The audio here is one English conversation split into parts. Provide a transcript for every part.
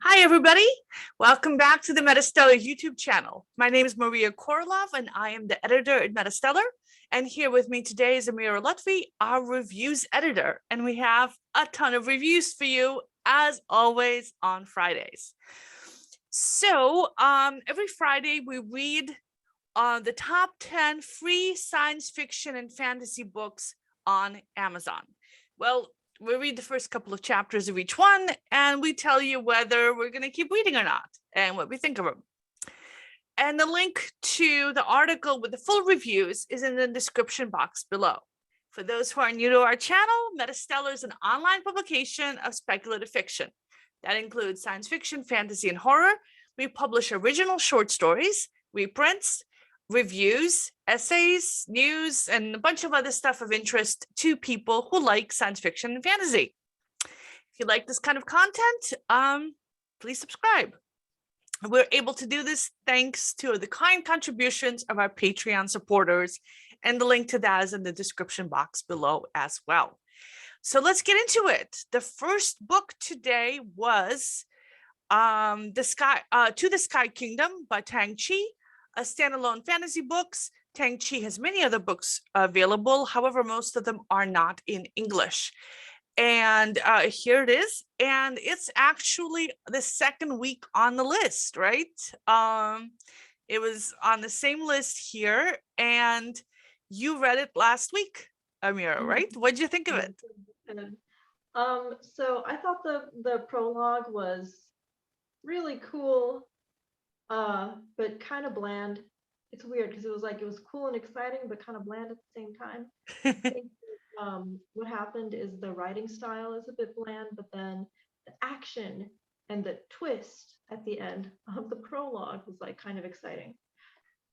Hi, everybody. Welcome back to the MetaStellar YouTube channel. My name is Maria KOROLOV, and I am the editor at MetaStellar. And here with me today is AMIRA LOUTFI, our reviews editor. And we have a ton of reviews for you, as always, on Fridays. So every Friday, we read the top 10 free science fiction and fantasy books on Amazon. Well, we read the first couple of chapters of each one, and we tell you whether we're going to keep reading or not, and what we think of them. And the link to the article with the full reviews is in the description box below. For those who are new to our channel, MetaStellar is an online publication of speculative fiction. That includes science fiction, fantasy, and horror. We publish original short stories, reprints, reviews, essays, news, and a bunch of other stuff of interest to people who like science fiction and fantasy. If you like this kind of content, please subscribe. We're able to do this thanks to the kind contributions of our Patreon supporters, and the link to that is in the description box below as well. So let's get into it. The first book today was To the Sky Kingdom by Tang Qi, a standalone fantasy books. Tang Qi has many other books available. However, most of them are not in English. And here it is. And it's actually the second week on the list, right? It was on the same list here. And you read it last week, AMIRA, right? What did you think of it? So I thought the prologue was really cool. But kind of bland. It's weird because it was cool and exciting, but kind of bland at the same time. I think what happened is the writing style is a bit bland, but then the action and the twist at the end of the prologue was like kind of exciting.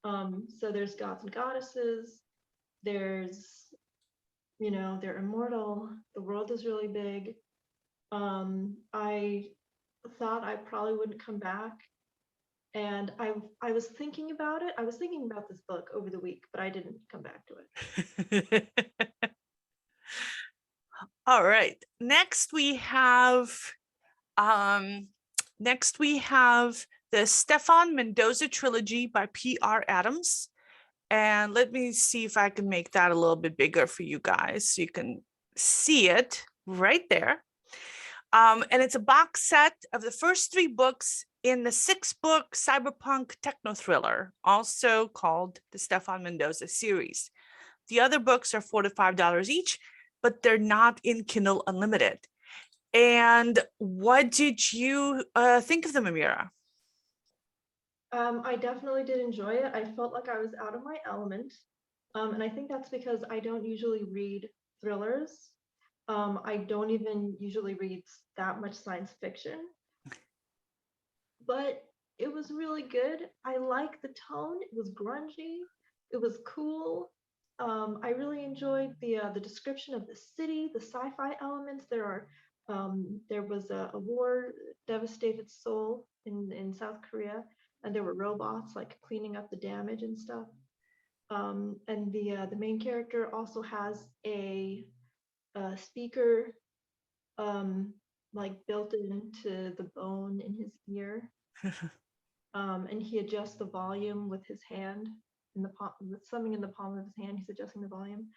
So there's gods and goddesses. They're immortal. The world is really big. I thought I probably wouldn't come back. And I was thinking about it. I was thinking about this book over the week, but I didn't come back to it. All right. Next we have the Stefan Mendoza trilogy by P.R. Adams. And let me see if I can make that a little bit bigger for you guys so you can see it right there. And it's a box set of the first 3 books in the 6-book cyberpunk techno thriller, also called the Stefan Mendoza series. The other books are $4 to $5 each, but they're not in Kindle Unlimited. And what did you think of them, AMIRA? I definitely did enjoy it. I felt like I was out of my element. And I think that's because I don't usually read thrillers. I don't even usually read that much science fiction. But it was really good. I like the tone. It was grungy. It was cool. I really enjoyed the description of the city, the sci-fi elements. There was a war devastated Seoul in South Korea, and there were robots like cleaning up the damage and stuff. And the main character also has a speaker like built into the bone in his ear. And he adjusts the volume with his hand with something in the palm of his hand. He's adjusting the volume.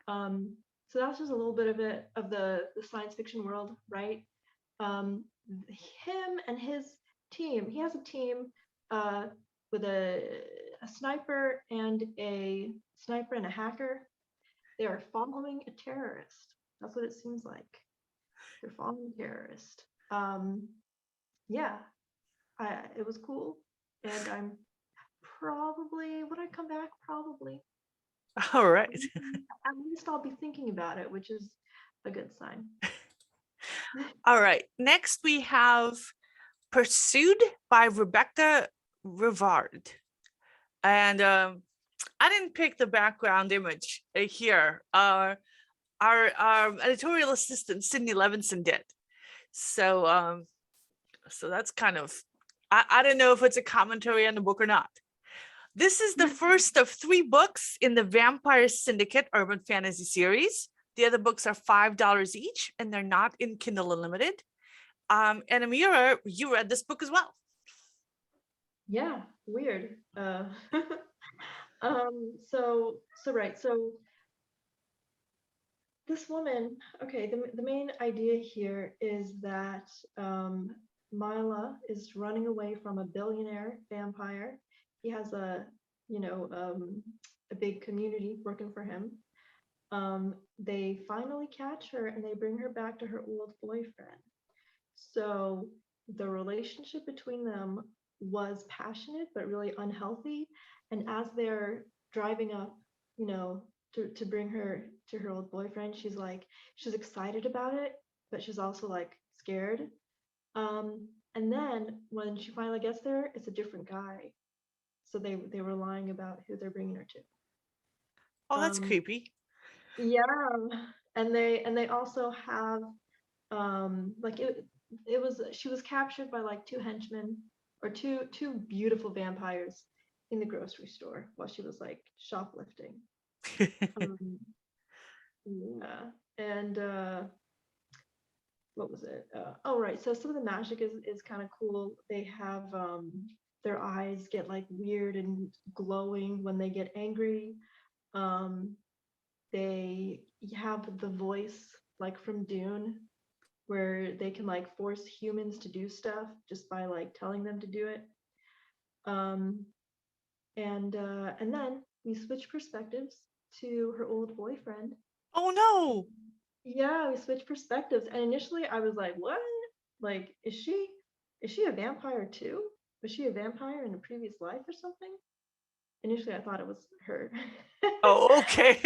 So that's just a little bit of the science fiction world, right? Him and his team. He has a team with a sniper and a hacker. They are following a terrorist. That's what it seems like. They're following a terrorist. Yeah. It was cool, and I'm probably, would I come back? Probably. All right. At least I'll be thinking about it, which is a good sign. All right. Next we have Pursued by Rebecca Rivard. And I didn't pick the background image here. Our editorial assistant, Sydney Levinson, did. So that's kind of, I don't know if it's a commentary on the book or not. This is the first of 3 books in the Vampire Syndicate Urban Fantasy series. The other books are $5 each, and they're not in Kindle Unlimited. And Amira, you read this book as well. Yeah, weird. So this woman, okay, the main idea here is that Mila is running away from a billionaire vampire. He has a big community working for him. They finally catch her and they bring her back to her old boyfriend. So the relationship between them was passionate but really unhealthy. And as they're driving up, to bring her to her old boyfriend, she's excited about it, but she's also like scared. And then when she finally gets there, it's a different guy. So they were lying about who they're bringing her to. Oh, that's Um, creepy. yeah, and they also have like it was she was captured by like two henchmen or two beautiful vampires in the grocery store while she was like shoplifting. um yeah, and what was it, oh right, so some of the magic is kind of cool. They have their eyes get like weird and glowing when they get angry. um they have the voice like from Dune, where they can like force humans to do stuff just by like telling them to do it. Um, and then we switch perspectives to her old boyfriend. Oh no. Yeah, we switch perspectives, and initially I was like, "What? Like, is she a vampire too? Was she a vampire in a previous life or something?" Initially, I thought it was her. Oh, okay.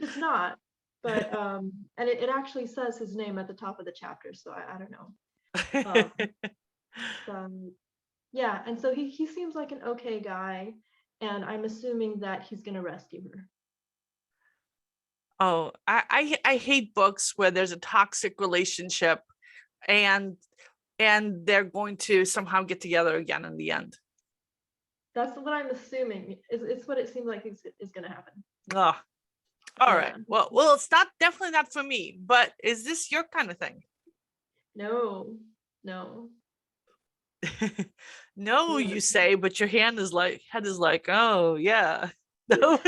It's not, but and it actually says his name at the top of the chapter, so I don't know. Um, so yeah, and so he seems like an okay guy, and I'm assuming that he's gonna rescue her. Oh, I hate books where there's a toxic relationship and they're going to somehow get together again in the end. That's what I'm assuming. It's what it seems like is gonna happen. Oh, all right. Yeah. Well, it's not definitely not for me, but is this your kind of thing? No, no. No, Yeah. you say, but your head is like, oh yeah. No.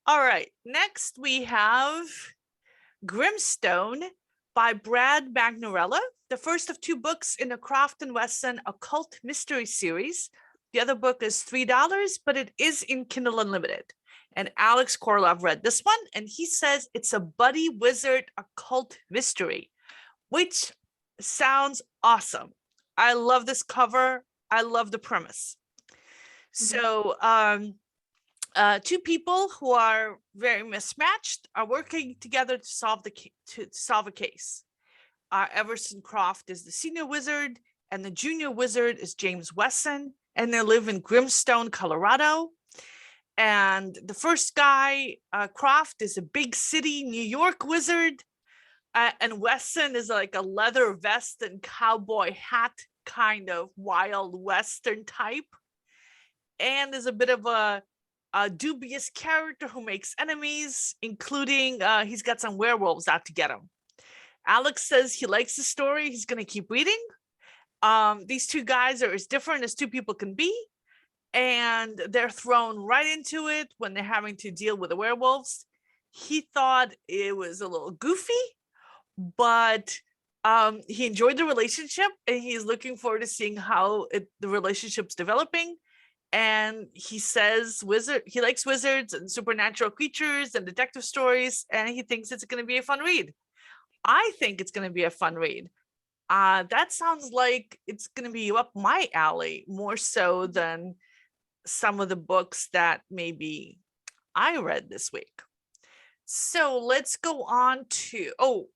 All right. Next we have Grimstone by Brad Magnarella, the first of two books in the Croft and Wesson occult mystery series. The other book is $3, but it is in Kindle Unlimited. And Alex KOROLOV read this one, and he says it's a buddy wizard occult mystery, which sounds awesome. I love this cover. I love the premise. So, two people who are very mismatched are working together to solve a case. Everson Croft is the senior wizard, and the junior wizard is James Wesson, and they live in Grimstone, Colorado. And the first guy, Croft, is a big city New York wizard, and Wesson is like a leather vest and cowboy hat kind of wild western type, and is a bit of a dubious character who makes enemies, including he's got some werewolves out to get him. Alex says he likes the story. He's going to keep reading. These two guys are as different as two people can be, and they're thrown right into it when they're having to deal with the werewolves. He thought it was a little goofy, but he enjoyed the relationship, and he's looking forward to seeing how the relationship's developing. And he says he likes wizards and supernatural creatures and detective stories, and he thinks it's going to be a fun read. I think it's going to be a fun read. That sounds like it's going to be up my alley more so than some of the books that maybe I read this week. So let's go on to,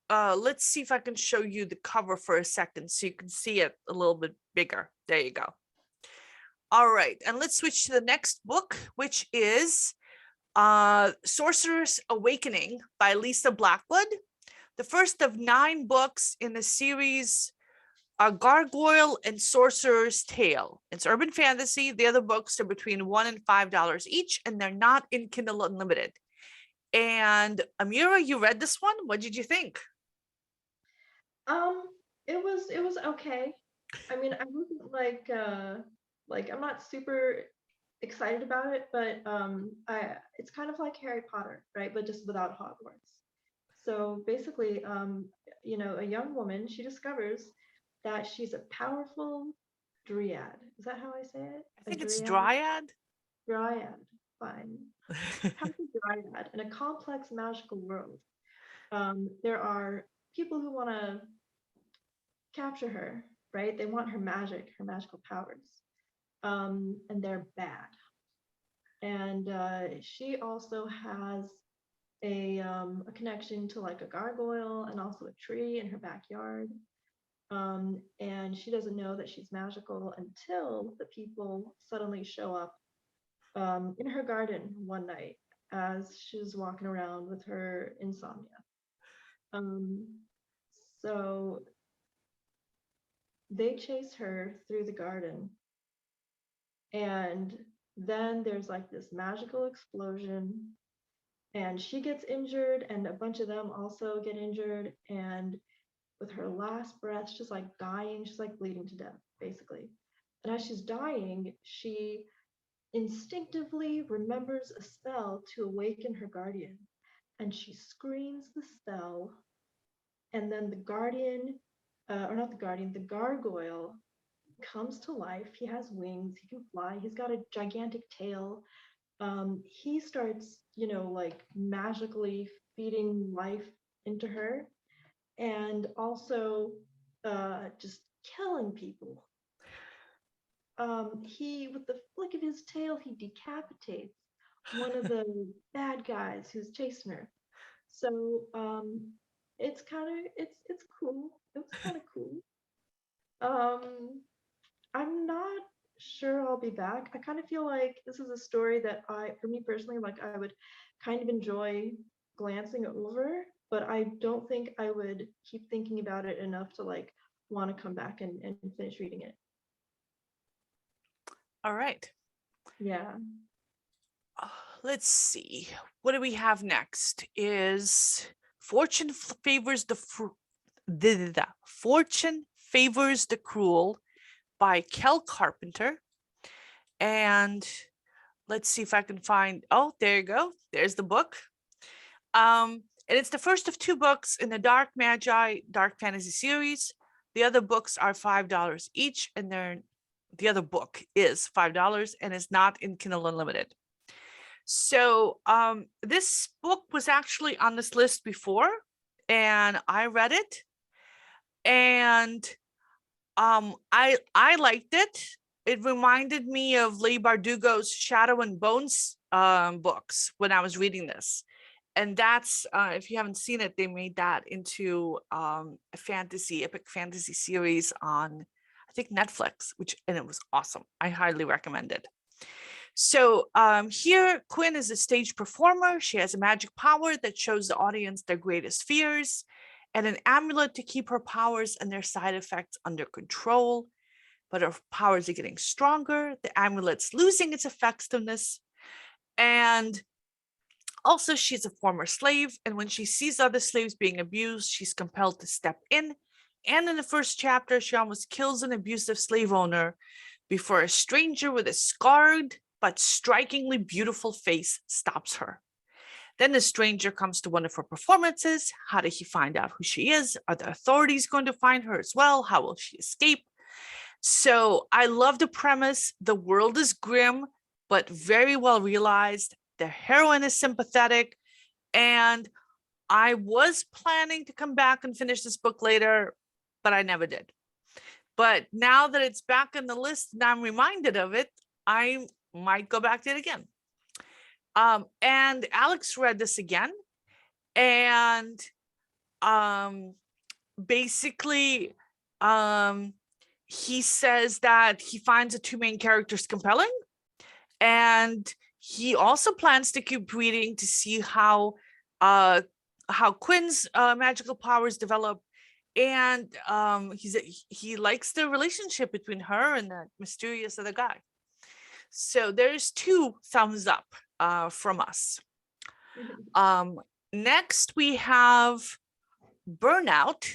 let's see if I can show you the cover for a second so you can see it a little bit bigger. There you go. All right, and let's switch to the next book, which is Sorceress Awakening by Lisa Blackwood, the first of 9 books in the series A Gargoyle and Sorcerer's Tale. It's urban fantasy. The other books are between $1 and $5 each, and they're not in Kindle Unlimited. And Amira, you read this one. What did you think? Um, it was okay. I mean, I wasn't like I'm not super excited about it, but I it's kind of like Harry Potter, right? But just without Hogwarts. So basically, you know, a young woman, she discovers that she's a powerful dryad. Is that how I say it? I A think it's dryad? Dryad. Dryad. Fine. Powerful dryad in a complex magical world. There are people who want to capture her, right? They want her magic, her magical powers, and they're bad. And she also has a connection to like a gargoyle and also a tree in her backyard. And she doesn't know that she's magical until the people suddenly show up in her garden one night as she's walking around with her insomnia. Um, so they chase her through the garden, and then there's like this magical explosion, and she gets injured, and a bunch of them also get injured. And with her last breath, she's like dying, she's like bleeding to death, basically. And as she's dying, she instinctively remembers a spell to awaken her guardian. And she screams the spell, and then the guardian, or not the guardian, the gargoyle comes to life. He has wings, he can fly, he's got a gigantic tail. He starts, you know, like magically feeding life into her, and also just killing people. He, with the flick of his tail, he decapitates one of the bad guys who's chasing her. So it's kind of it's cool. It was kind of cool. Um, I'm not sure I'll be back. I kind of feel like this is a story that for me personally, like I would kind of enjoy glancing over, but I don't think I would keep thinking about it enough to like want to come back and finish reading it. All right. Yeah. Let's see. What do we have next? Is Fortune Favors Fortune Favors the Cruel by Carpenter. And let's see if I can find, oh, there you go. There's the book. And it's the first of two books in the Dark Magi Dark Fantasy series. The other books are $5 each, and the other book is $5 and is not in Kindle Unlimited. So this book was actually on this list before, and I read it, and I liked it. It reminded me of Leigh Bardugo's Shadow and Bones books when I was reading this. And that's, if you haven't seen it, they made that into a epic fantasy series on, I think, Netflix, and it was awesome. I highly recommend it. So here, Quinn is a stage performer. She has a magic power that shows the audience their greatest fears and an amulet to keep her powers and their side effects under control. But her powers are getting stronger. The amulet's losing its effectiveness. And also, she's a former slave. And when she sees other slaves being abused, she's compelled to step in. And in the first chapter, she almost kills an abusive slave owner before a stranger with a scarred but strikingly beautiful face stops her. Then the stranger comes to one of her performances. How did he find out who she is? Are the authorities going to find her as well? How will she escape? So I love the premise. The world is grim, but very well realized. The heroine is sympathetic. And I was planning to come back and finish this book later, but I never did. But now that it's back on the list and I'm reminded of it, I might go back to it again. And Alex read this again. And basically, he says that he finds the two main characters compelling. And he also plans to keep reading to see how Quinn's magical powers develop. And he likes the relationship between her and that mysterious other guy. So there's 2 thumbs up from us. Next, we have Burnout.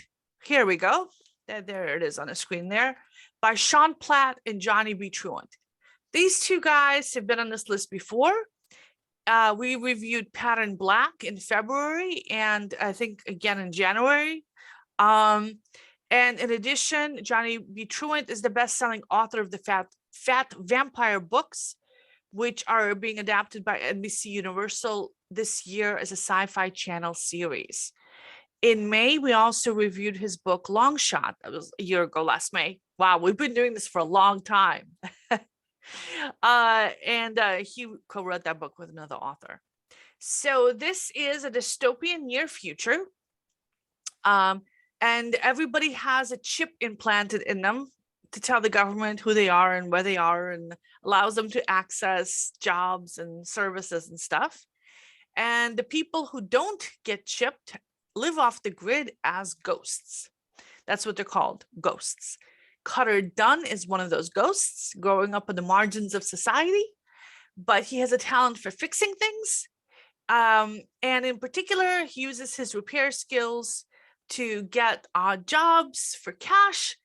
Here we go. There it is on the screen there, by Sean Platt and Johnny B. Truant. These two guys have been on this list before. We reviewed Pattern Black in February, and I think again in January. And in addition, Johnny B. Truant is the best-selling author of the Fat Vampire books, which are being adapted by NBC Universal this year as a Sci-Fi Channel series. In May, we also reviewed his book Long Shot. That was a year ago, last May. Wow, we've been doing this for a long time. He co-wrote that book with another author. So this is a dystopian near future. And everybody has a chip implanted in them to tell the government who they are and where they are, and allows them to access jobs and services and stuff. And the people who don't get chipped live off the grid as ghosts. That's what they're called, ghosts. Cutter Dunn is one of those ghosts growing up on the margins of society, but he has a talent for fixing things. And in particular, he uses his repair skills to get odd jobs for cash,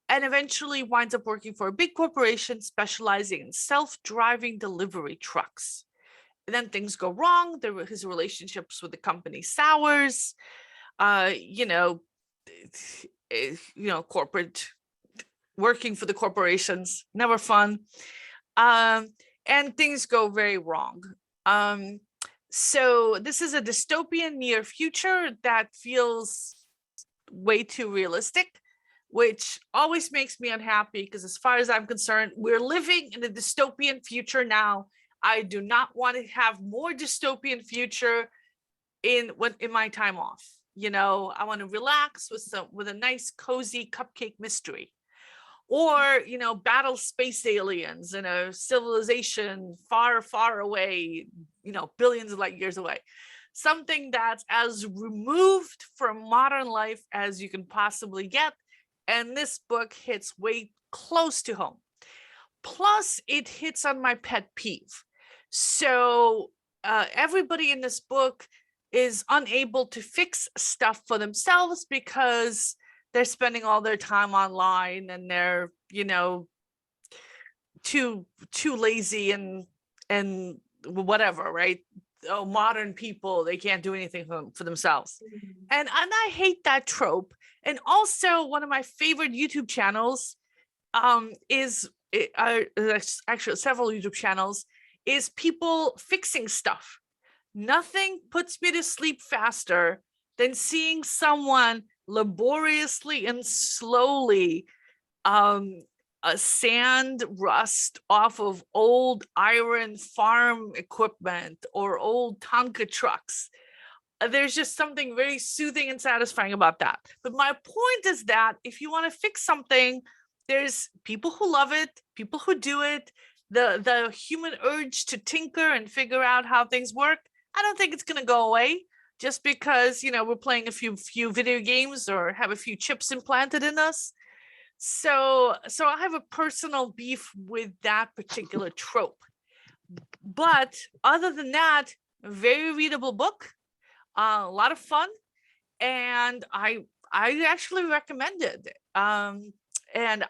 and eventually winds up working for a big corporation specializing in self-driving delivery trucks. And then things go wrong. His relationships with the company sours. Corporate, working for the corporations, never fun. And things go very wrong. So this is a dystopian near future that feels way too realistic, which always makes me unhappy, because as far as I'm concerned, we're living in a dystopian future now. I do not want to have more dystopian future in my time off. I want to relax with a nice cozy cupcake mystery, or battle space aliens in a civilization far, far away, billions of light years away. Something that's as removed from modern life as you can possibly get. And this book hits way close to home. Plus, it hits on my pet peeve. So everybody in this book is unable to fix stuff for themselves because they're spending all their time online, and they're too lazy and whatever, right? Oh, modern people, they can't do anything for themselves. And I hate that trope. And also, one of my favorite YouTube channels actually several YouTube channels, is people fixing stuff. Nothing puts me to sleep faster than seeing someone laboriously and slowly sand rust off of old iron farm equipment or old Tonka trucks. There's just something very soothing and satisfying about that. But my point is that if you want to fix something, there's people who love it, people who do it. The human urge to tinker and figure out how things work, I don't think it's going to go away just because, we're playing a few video games or have a few chips implanted in us. So I have a personal beef with that particular trope. But other than that, very readable book, a lot of fun, and I actually recommend it. And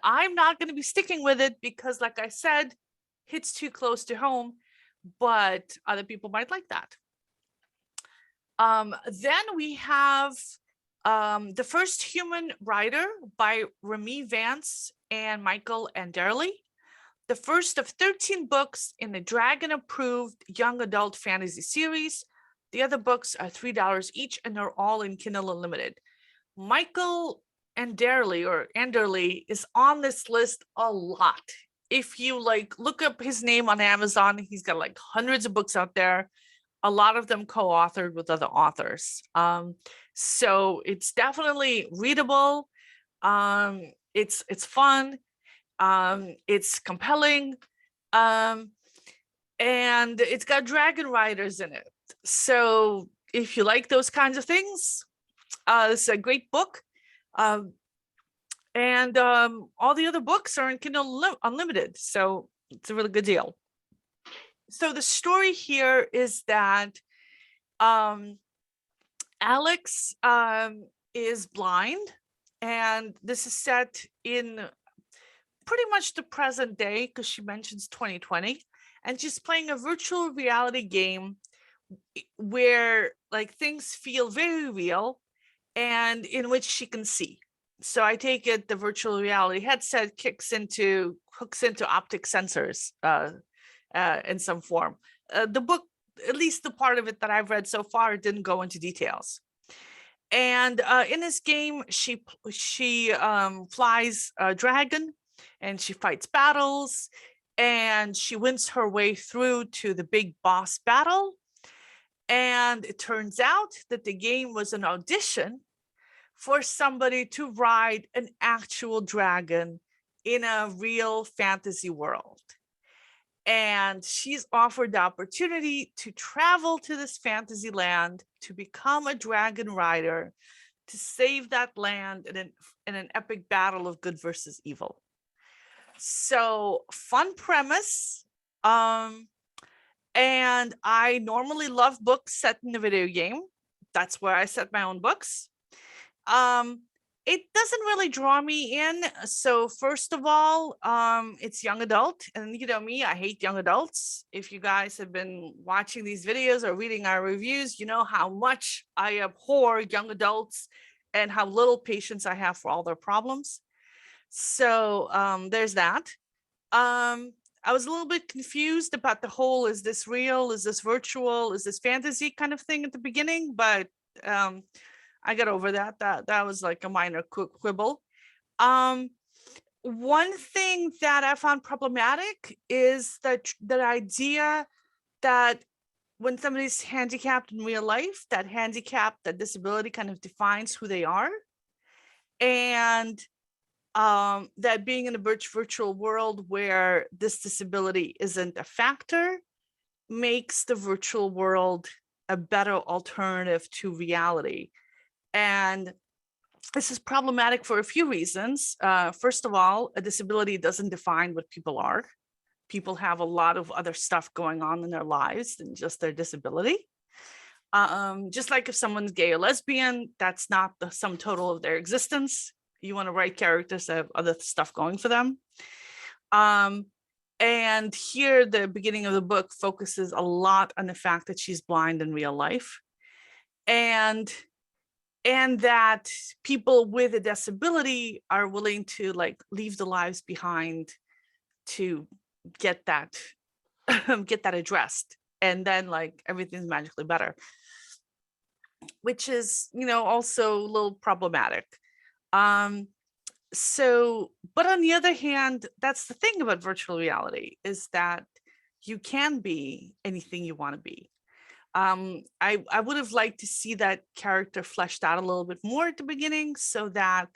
I'm not going to be sticking with it because, like I said, hits too close to home, but other people might like that. Then we have The First Human Rider by Ramy, Vance, and Michael Anderle. The first of 13 books in the Dragon-approved young adult fantasy series. The other books are $3 each, and they're all in Kindle Unlimited. Michael Anderle is on this list a lot. If you look up his name on Amazon, he's got hundreds of books out there, a lot of them co-authored with other authors. So it's definitely readable. It's fun. It's compelling. And it's got dragon riders in it. So if you like those kinds of things, this is a great book. And all the other books are in Kindle Unlimited, so it's a really good deal. So the story here is that Um, Alex is blind, and this is set in pretty much the present day because she mentions 2020, and she's playing a virtual reality game where like things feel very real and in which she can see. So I take it the virtual reality headset hooks into optic sensors in some form. The book, at least the part of it that I've read so far, didn't go into details. And in this game, she flies a dragon, and she fights battles, and she wins her way through to the big boss battle. And it turns out that the game was an audition for somebody to ride an actual dragon in a real fantasy world. And she's offered the opportunity to travel to this fantasy land to become a dragon rider to save that land in an epic battle of good versus evil. So fun premise. And I normally love books set in a video game. That's where I set my own books. It doesn't really draw me in. So first of all, it's young adult, and you know me, I hate young adults. If you guys have been watching these videos or reading our reviews, you know how much I abhor young adults and how little patience I have for all their problems. So there's that. I was a little bit confused about the whole, is this real, is this virtual, is this fantasy kind of thing at the beginning, but I got over that. That was like a minor quibble. One thing that I found problematic is that idea that when somebody's handicapped in real life, that handicap, that disability kind of defines who they are. And that being in a virtual world where this disability isn't a factor makes the virtual world a better alternative to reality. And this is problematic for a few reasons. First of all, a disability doesn't define what people are. People have a lot of other stuff going on in their lives than just their disability. Just like if someone's gay or lesbian, that's not the sum total of their existence. You want to write characters that have other stuff going for them. And here, the beginning of the book focuses a lot on the fact that she's blind in real life. And that people with a disability are willing to like leave the lives behind to get that get that addressed, and then like everything's magically better, which is, you know, also a little problematic. So, but on the other hand, that's the thing about virtual reality, is that you can be anything you want to be. I would have liked to see that character fleshed out a little bit more at the beginning, so that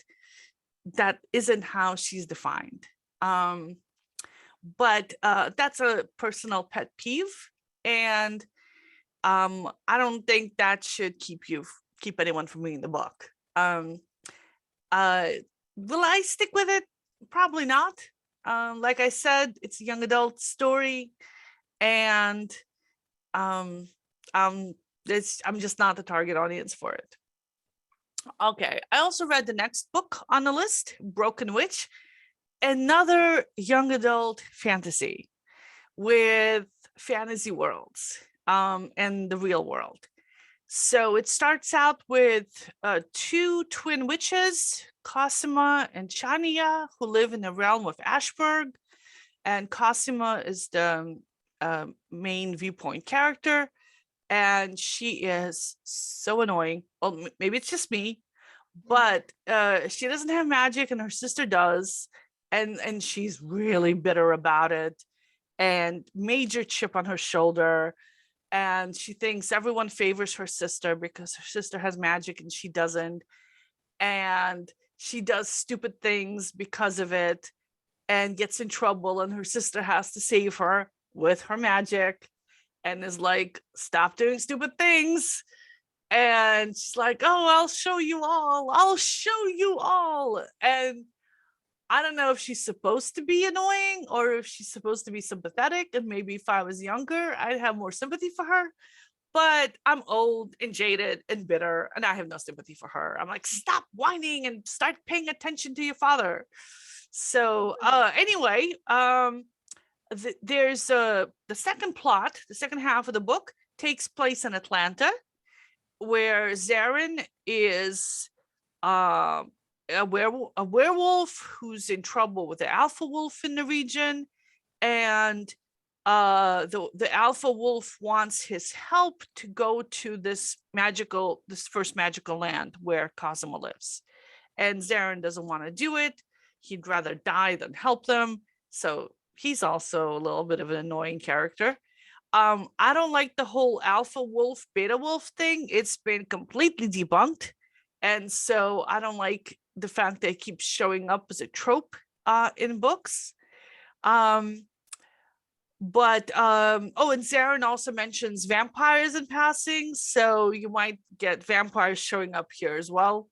that isn't how she's defined. But that's a personal pet peeve, and I don't think that should keep anyone from reading the book. Will I stick with it? Probably not. Like I said, it's a young adult story, and I'm just not the target audience for it. Okay, I also read the next book on the list, Broken Witch, another young adult fantasy with fantasy worlds and the real world. So it starts out with two twin witches, Cosima and Chania, who live in the realm of Ashburg. And Cosima is the main viewpoint character, and she is so annoying. Well, maybe it's just me, but she doesn't have magic and her sister does, and she's really bitter about it, and major chip on her shoulder. And she thinks everyone favors her sister because her sister has magic and she doesn't, and she does stupid things because of it and gets in trouble, and her sister has to save her with her magic and is like, stop doing stupid things. And she's like, oh, I'll show you all. And I don't know if she's supposed to be annoying or if she's supposed to be sympathetic, and maybe if I was younger I'd have more sympathy for her. but I'm old and jaded and bitter, and I have no sympathy for her. I'm like, stop whining and start paying attention to your father. So anyway, there's the second plot, the second half of the book takes place in Atlanta, where Zarin is a werewolf who's in trouble with the alpha wolf in the region, and the alpha wolf wants his help to go to this first magical land where Cosimo lives, and Zarin doesn't want to do it. He'd rather die than help them, so he's also a little bit of an annoying character. I don't like the whole alpha wolf beta wolf thing. It's been completely debunked, and so I don't like the fact that it keeps showing up as a trope in books. And Zarin also mentions vampires in passing, so you might get vampires showing up here as well.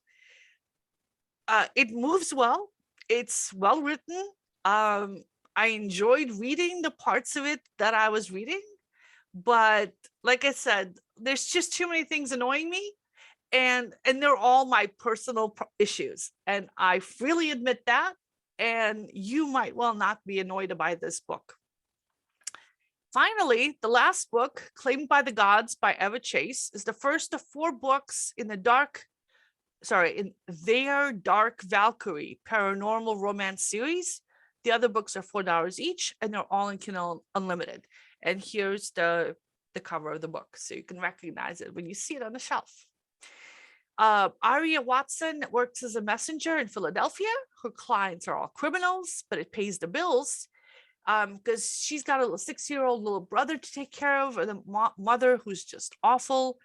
It moves well. It's well written. I enjoyed reading the parts of it that I was reading, but like I said, there's just too many things annoying me, and they're all my personal issues, and I freely admit that. And you might well not be annoyed by this book. Finally, the last book, Claimed by the Gods by Eva Chase, is the first of 4 books in in their Dark Valkyrie paranormal romance series. The other books are $4 each, and they're all in Kindle Unlimited. And here's the cover of the book, so you can recognize it when you see it on the shelf. Aria Watson works as a messenger in Philadelphia. Her clients are all criminals, but it pays the bills because she's got a 6-year-old little brother to take care of, and a mother who's just awful.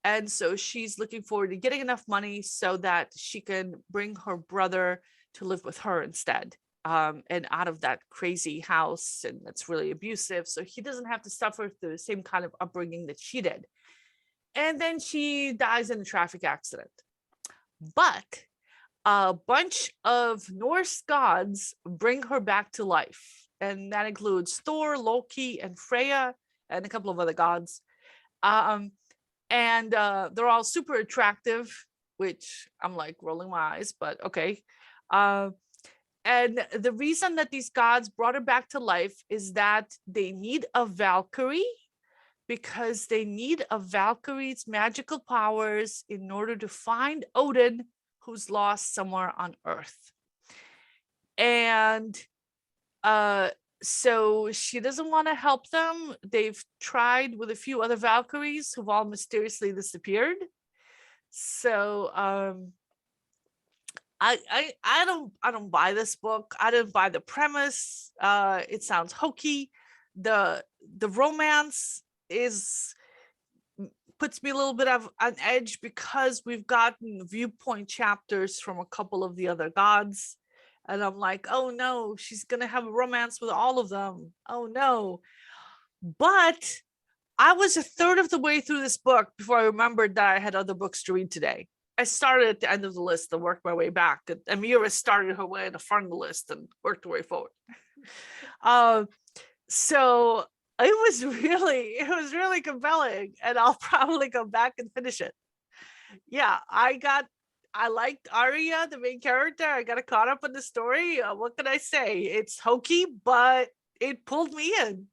And so she's looking forward to getting enough money so that she can bring her brother to live with her instead, and out of that crazy house, and that's really abusive, so he doesn't have to suffer through the same kind of upbringing that she did. And then she dies in a traffic accident. But a bunch of Norse gods bring her back to life, and that includes Thor, Loki, and Freya, and a couple of other gods. And they're all super attractive, which I'm like rolling my eyes, but okay. And the reason that these gods brought her back to life is that they need a Valkyrie, because they need a Valkyrie's magical powers in order to find Odin, who's lost somewhere on Earth. And so she doesn't want to help them. They've tried with a few other Valkyries who've all mysteriously disappeared. So I don't buy this book. I didn't buy the premise. It sounds hokey. The romance puts me a little bit of an edge because we've gotten viewpoint chapters from a couple of the other gods, and I'm like, oh no, she's gonna have a romance with all of them. Oh no. But I was a third of the way through this book before I remembered that I had other books to read today. I started at the end of the list and worked my way back. AMIRA started her way in the front of the list and worked her way forward. So it was really compelling, and I'll probably go back and finish it. Yeah, I liked Arya, the main character. I got caught up in the story. What can I say? It's hokey, but it pulled me in,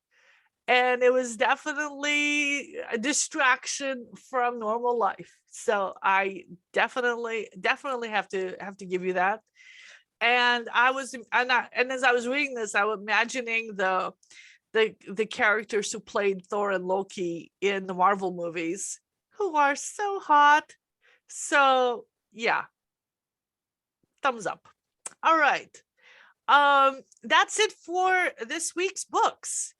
and it was definitely a distraction from normal life. So I definitely have to give you that. And as I was reading this, I was imagining the characters who played Thor and Loki in the Marvel movies, who are so hot. So yeah, thumbs up. All right. That's it for this week's books.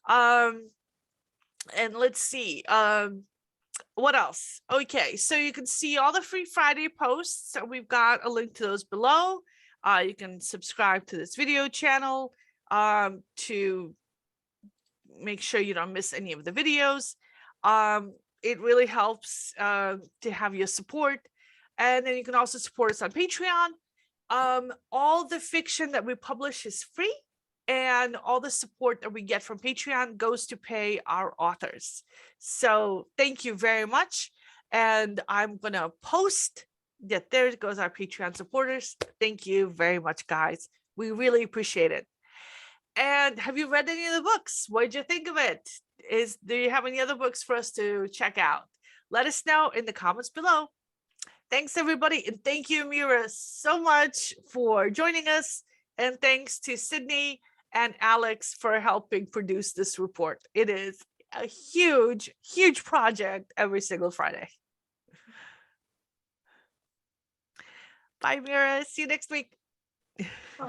And let's see. What else? Okay, so you can see all the Free Friday posts. So we've got a link to those below. You can subscribe to this video channel to make sure you don't miss any of the videos. It really helps to have your support. And then you can also support us on Patreon. All the fiction that we publish is free. and all the support that we get from Patreon goes to pay our authors. So thank you very much. And I'm going to post that there goes our Patreon supporters. Thank you very much, guys. We really appreciate it. And have you read any of the books? What did you think of it? Do you have any other books for us to check out? Let us know in the comments below. Thanks, everybody. And thank you, AMIRA, so much for joining us. And thanks to Sydney and Alex for helping produce this report. It is a huge, huge project every single Friday. Bye, AMIRA. See you next week. Bye.